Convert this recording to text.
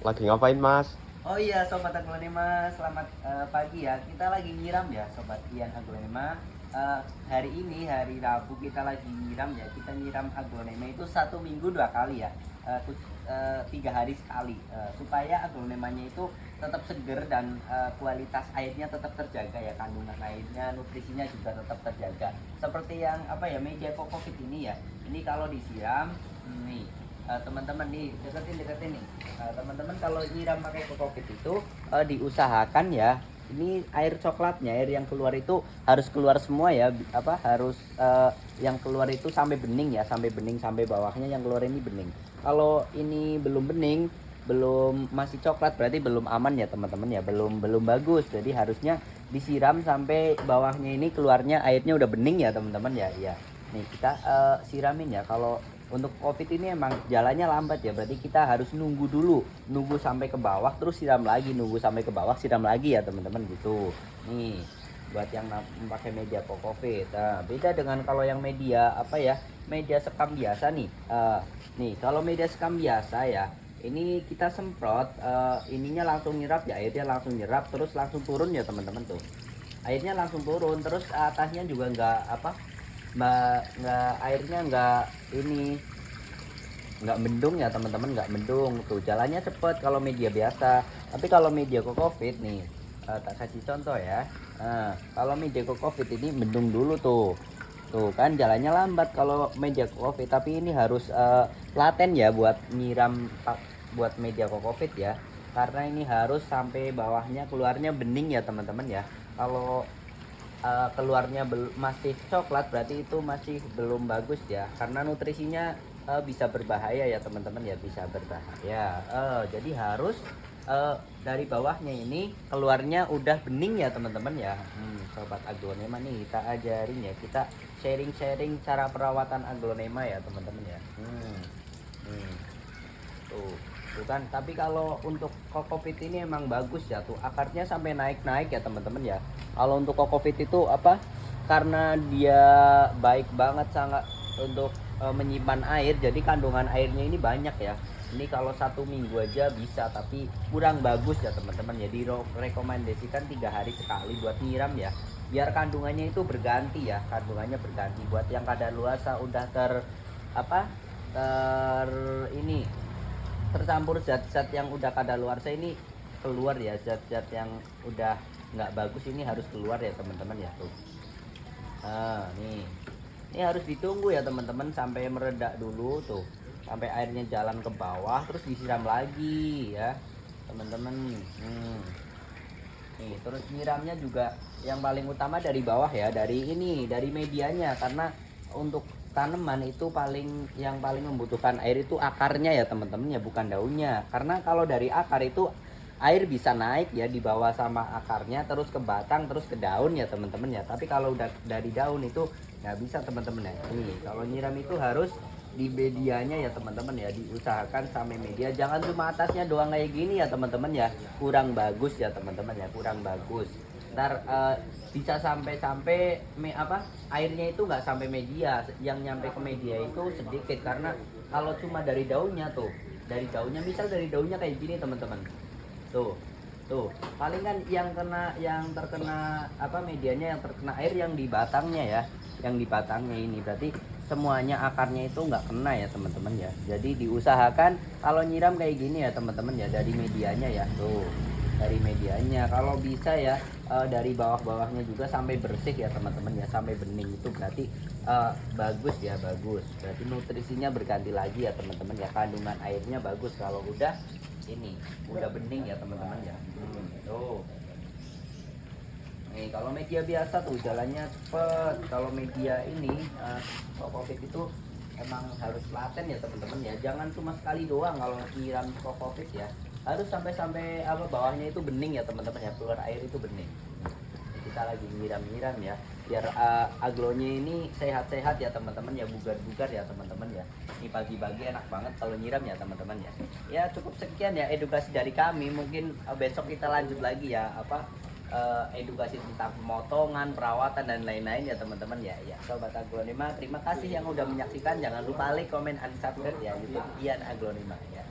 Lagi ngapain Mas? Oh iya Sobat Aglonema, selamat pagi ya. Kita lagi nyiram ya Sobat Ian Aglonema. Hari ini hari Rabu kita lagi nyiram ya. Kita nyiram aglonema itu 1 minggu 2 kali ya. 3 hari sekali supaya aglonemanya itu tetap seger dan kualitas airnya tetap terjaga ya, kandungan airnya, nutrisinya juga tetap terjaga. Seperti yang media kokopit ini ya. Ini kalau disiram nih teman-teman nih deketin nih. Teman-teman kalau nyiram pakai kokopit itu diusahakan ya, ini air coklatnya, air yang keluar itu harus keluar semua ya, harus yang keluar itu sampai bening ya, sampai bening, sampai bawahnya yang keluar ini bening. Kalau ini belum bening, belum masih coklat, berarti belum aman ya teman-teman ya, belum belum bagus. Jadi harusnya disiram sampai bawahnya ini keluarnya airnya udah bening ya teman-teman ya. Ya nih kita siramin ya. Kalau untuk COVID ini emang jalannya lambat ya, berarti kita harus nunggu dulu, nunggu sampai ke bawah terus siram lagi, nunggu sampai ke bawah siram lagi ya teman-teman gitu. Nih buat yang memakai media COVID. Nah, beda dengan kalau yang media media sekam biasa nih. Nih kalau media sekam biasa ya, ini kita semprot, ininya langsung nyerap ya, airnya langsung nyerap terus langsung turun ya teman-teman tuh. Airnya langsung turun terus atasnya juga nggak airnya nggak mendung ya teman-teman, nggak mendung tuh, jalannya cepet kalau media biasa. Tapi kalau media COVID nih, tak kasih contoh ya. Kalau media COVID ini mendung dulu tuh kan jalannya lambat kalau media COVID. Tapi ini harus laten ya buat nyiram, buat media COVID ya, karena ini harus sampai bawahnya keluarnya bening ya teman-teman ya. Kalau keluarnya masih coklat berarti itu masih belum bagus ya, karena nutrisinya bisa berbahaya ya teman-teman ya, bisa berbahaya. Jadi harus dari bawahnya ini keluarnya udah bening ya teman-teman ya. Sobat aglonema nih kita ajarin ya, kita sharing-sharing cara perawatan aglonema ya teman-teman ya. Tuh tuh kan. Tapi kalau untuk kokopit ini emang bagus ya, tuh akarnya sampai naik-naik ya teman-teman ya. Kalau untuk kokopit itu karena dia baik banget sangat untuk menyimpan air, jadi kandungan airnya ini banyak ya. Ini kalau 1 minggu aja bisa, tapi kurang bagus ya teman-teman. Jadi rekomendasikan 3 hari sekali buat nyiram ya, biar kandungannya itu berganti ya, kandungannya berganti. Buat yang kadaluarsa udah apa ter ini tercampur zat-zat yang udah kadaluarsa ini keluar ya, zat-zat yang udah nggak bagus ini harus keluar ya teman-teman ya tuh. Nih ini harus ditunggu ya teman-teman sampai meredak dulu tuh, sampai airnya jalan ke bawah terus disiram lagi ya teman-teman. Nih terus nyiramnya juga yang paling utama dari bawah ya, dari medianya, karena untuk tanaman itu yang paling membutuhkan air itu akarnya ya teman-teman ya, bukan daunnya. Karena kalau dari akar itu air bisa naik ya, dibawa sama akarnya terus ke batang terus ke daun ya teman-teman ya. Tapi kalau udah dari daun itu nggak bisa teman-teman ya. Ini kalau nyiram itu harus di medianya ya teman-teman ya, diusahakan sampai media, jangan cuma atasnya doang kayak gini ya teman-teman ya, kurang bagus ya teman-teman ya, kurang bagus. Ntar bisa sampai airnya itu nggak sampai media, yang nyampe ke media itu sedikit. Karena kalau cuma dari daunnya tuh, dari daunnya, misal dari daunnya kayak gini teman-teman, tuh paling kan yang terkena medianya, yang terkena air yang di batangnya ya, yang di batangnya ini. Berarti semuanya akarnya itu nggak kena ya teman-teman ya. Jadi diusahakan kalau nyiram kayak gini ya teman-teman ya, dari medianya ya tuh, dari medianya. Kalau bisa ya dari bawah-bawahnya juga sampai bersih ya teman-teman ya, sampai bening. Itu berarti bagus ya, bagus. Berarti nutrisinya berganti lagi ya teman-teman ya, kandungan airnya bagus kalau udah bening ya teman-teman ya. Tuh nih kalau media biasa tuh jalannya cepet. Kalau media ini kokopit itu emang harus laten ya teman-teman ya, jangan cuma sekali doang kalau nyiram kokopit ya, harus sampai bawahnya itu bening ya teman-teman ya, keluar air itu bening. Kita lagi nyiram-nyiram ya, biar aglonya ini sehat-sehat ya teman-teman ya, bugar-bugar ya teman-teman ya. Ini pagi-pagi enak banget kalau nyiram ya teman-teman ya. Ya cukup sekian ya edukasi dari kami, mungkin besok kita lanjut lagi ya edukasi tentang pemotongan, perawatan dan lain-lain ya teman-teman ya. Ya sobat aglonema, terima kasih yang udah menyaksikan. Jangan lupa like, comment, and subscribe ya YouTube Ian Aglonema ya.